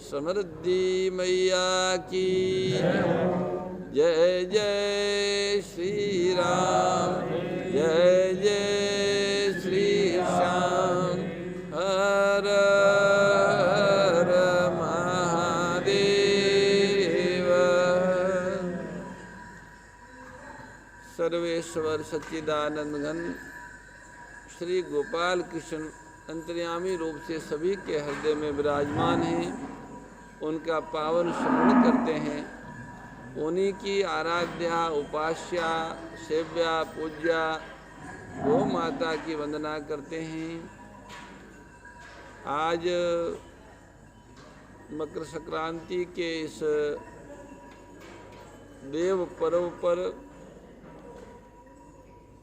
समृद्धि मैया की जय जय श्री राम, जय जय श्री श्याम, हर हर महादेव। सर्वेश्वर सच्चिदानंद घन श्री गोपाल कृष्ण अंतर्यामी रूप से सभी के हृदय में विराजमान हैं। उनका पावन स्मरण करते हैं, उन्हीं की आराध्या उपास्या सेव्या पूज्या गो माता की वंदना करते हैं। आज मकर संक्रांति के इस देव पर्व पर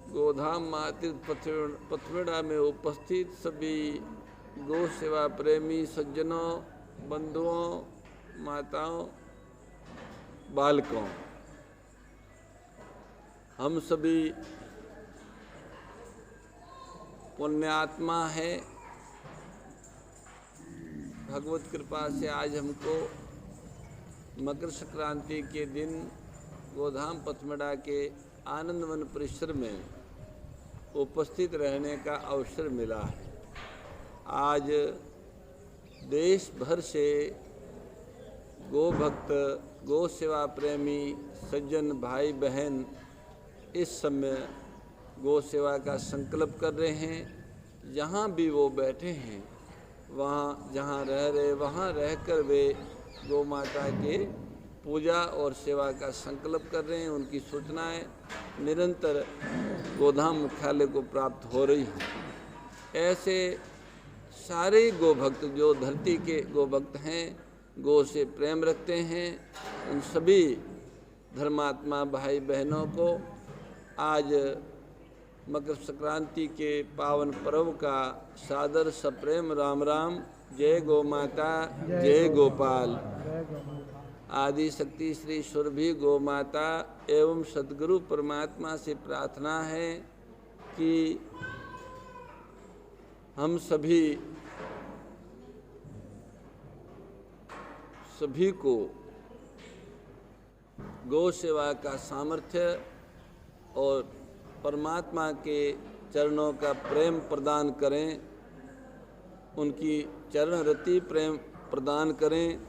गोधाम मातृ पथमेड़ा में उपस्थित सभी गौ सेवा प्रेमी सज्जनों, बंधुओं, माताओं, बालकों, हम सभी पुण्यात्मा हैं। भगवत कृपा से आज हमको मकर संक्रांति के दिन गोधाम पथमेड़ा के आनंदवन परिसर में उपस्थित रहने का अवसर मिला है। आज देश भर से गो भक्त, गो सेवा प्रेमी सज्जन भाई बहन इस समय गौ सेवा का संकल्प कर रहे हैं। जहाँ भी वो बैठे हैं, वहाँ जहाँ रह रहे वहाँ रहकर वे गौ माता के पूजा और सेवा का संकल्प कर रहे हैं। उनकी सूचनाएं निरंतर गोधाम मुख्यालय को प्राप्त हो रही हैं। ऐसे सारे गो भक्त जो धरती के गो भक्त हैं, गौ से प्रेम रखते हैं, उन सभी धर्मात्मा भाई बहनों को आज मकर संक्रांति के पावन पर्व का सादर सप्रेम राम राम। जय गौ माता, जय गोपाल। आदि शक्ति श्री सुरभि गौ माता एवं सद्गुरु परमात्मा से प्रार्थना है कि हम सभी को गौ सेवा का सामर्थ्य और परमात्मा के चरणों का प्रेम प्रदान करें, उनकी चरण रति प्रेम प्रदान करें।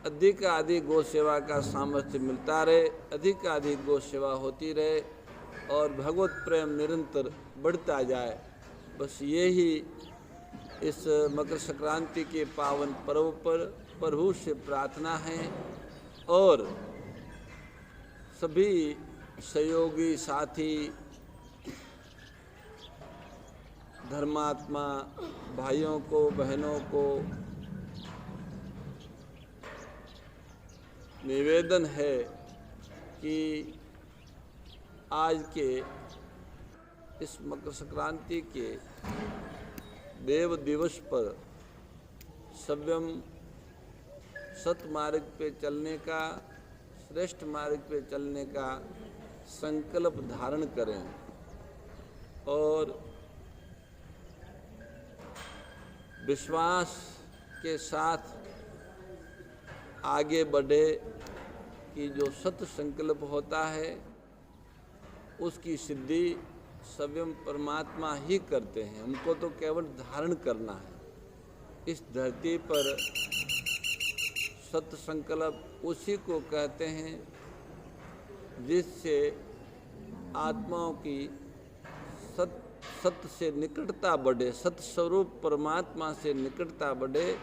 अधिक गौ सेवा का सामर्थ्य मिलता रहे, अधिक गौ सेवा होती रहे और भगवत प्रेम निरंतर बढ़ता जाए। बस यही इस मकर संक्रांति के पावन पर्व पर प्रभु से प्रार्थना है। और सभी सहयोगी साथी धर्मात्मा भाइयों को बहनों को निवेदन है कि आज के इस मकर संक्रांति के देव दिवस पर सव्यम सत मार्ग पे चलने का, श्रेष्ठ मार्ग पे चलने का संकल्प धारण करें और विश्वास के साथ आगे बढ़े कि जो सत संकल्प होता है उसकी सिद्धि स्वयं परमात्मा ही करते हैं। हमको तो केवल धारण करना है। इस धरती पर सत संकल्प उसी को कहते हैं जिससे आत्माओं की सत्य से निकटता बढ़े, सत्य स्वरूप परमात्मा से निकटता बढ़े।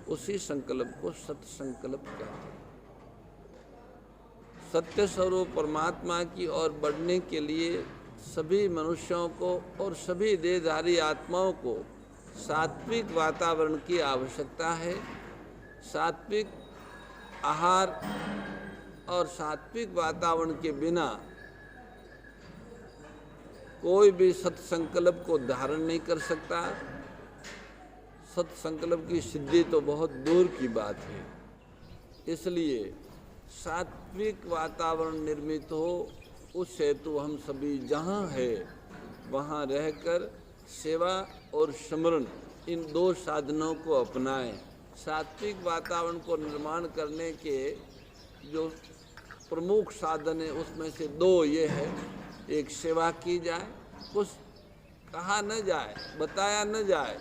उसी संकल्प को सत संकल्प कहते हैं। सत्य स्वरूप परमात्मा की ओर बढ़ने के लिए सभी मनुष्यों को और सभी देहधारी आत्माओं को सात्विक वातावरण की आवश्यकता है। सात्विक आहार और सात्विक वातावरण के बिना कोई भी सत्संकल्प को धारण नहीं कर सकता। सत्संकल्प की सिद्धि तो बहुत दूर की बात है। इसलिए सात्विक वातावरण निर्मित हो, उस हेतु हम सभी जहाँ है वहाँ रहकर सेवा और स्मरण इन दो साधनों को अपनाएं। सात्विक वातावरण को निर्माण करने के जो प्रमुख साधन है उसमें से दो ये है, एक सेवा की जाए, कुछ कहा न जाए, बताया न जाए,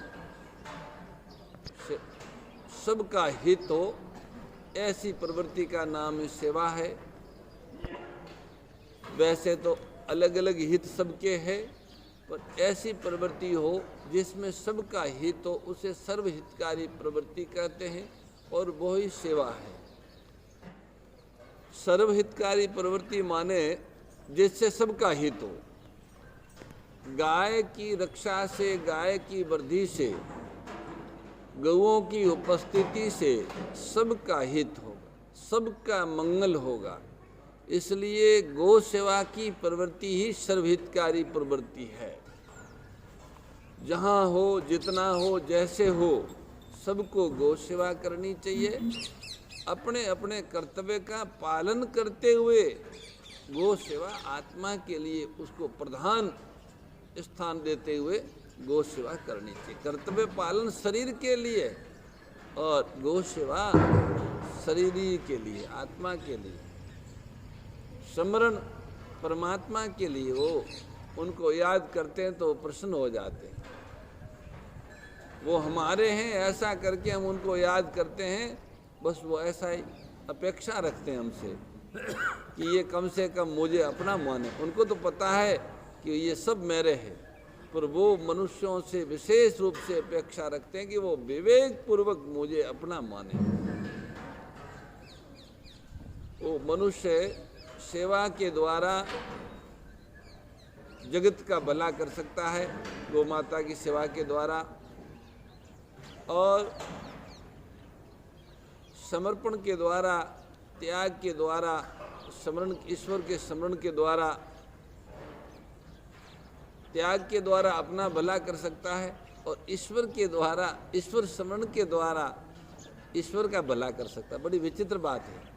सबका हित हो, ऐसी प्रवृत्ति का नाम ही सेवा है। वैसे तो अलग अलग हित सबके हैं, पर ऐसी प्रवृत्ति हो जिसमें सबका हित हो उसे सर्वहितकारी प्रवृत्ति कहते हैं और वो ही सेवा है। सर्वहितकारी प्रवृत्ति माने जिससे सबका हित हो। गाय की रक्षा से, गाय की वृद्धि से, गौओं की उपस्थिति से सबका हित होगा, सबका मंगल होगा। इसलिए गौ सेवा की प्रवृत्ति ही सर्वहितकारी प्रवृत्ति है। जहाँ हो, जितना हो, जैसे हो, सबको गौ सेवा करनी चाहिए। अपने अपने कर्तव्य का पालन करते हुए गौ सेवा आत्मा के लिए उसको प्रधान स्थान देते हुए गौ सेवा करनी चाहिए। कर्तव्य पालन शरीर के लिए और गौ सेवा शरीर के लिए, आत्मा के लिए, स्मरण परमात्मा के लिए। वो उनको याद करते हैं तो वो प्रसन्न हो जाते हैं। वो हमारे हैं ऐसा करके हम उनको याद करते हैं, बस वो ऐसा ही अपेक्षा रखते हैं हमसे कि ये कम से कम मुझे अपना माने। उनको तो पता है कि ये सब मेरे हैं, पर वो मनुष्यों से विशेष रूप से अपेक्षा रखते हैं कि वो विवेक पूर्वक मुझे अपना माने। वो मनुष्य सेवा के द्वारा जगत का भला कर सकता है, गौ माता की सेवा के द्वारा, और समर्पण के द्वारा, त्याग के द्वारा, स्मरण, ईश्वर के स्मरण के द्वारा, त्याग के द्वारा अपना भला कर सकता है, और ईश्वर के द्वारा, ईश्वर स्मरण के द्वारा ईश्वर का भला कर सकता है। बड़ी विचित्र बात है।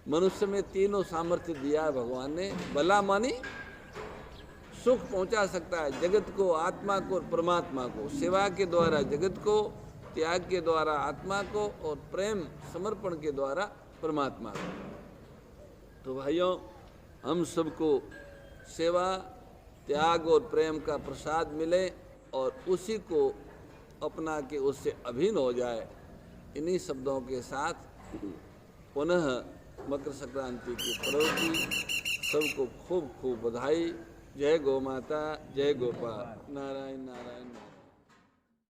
मनुष्य में तीनों सामर्थ्य दिया है भगवान ने। भला मानी सुख पहुंचा सकता है जगत को, आत्मा को और परमात्मा को। सेवा के द्वारा जगत को, त्याग के द्वारा आत्मा को, और प्रेम समर्पण के द्वारा परमात्मा को। तो भाइयों, हम सबको सेवा, त्याग और प्रेम का प्रसाद मिले और उसी को अपना के उससे अभिन्न हो जाए। इन्हीं शब्दों के साथ पुनः मकर संक्रांति की पर्व की सबको खूब खूब बधाई। जय गौ माता, जय गोपाल। नारायण नारायण।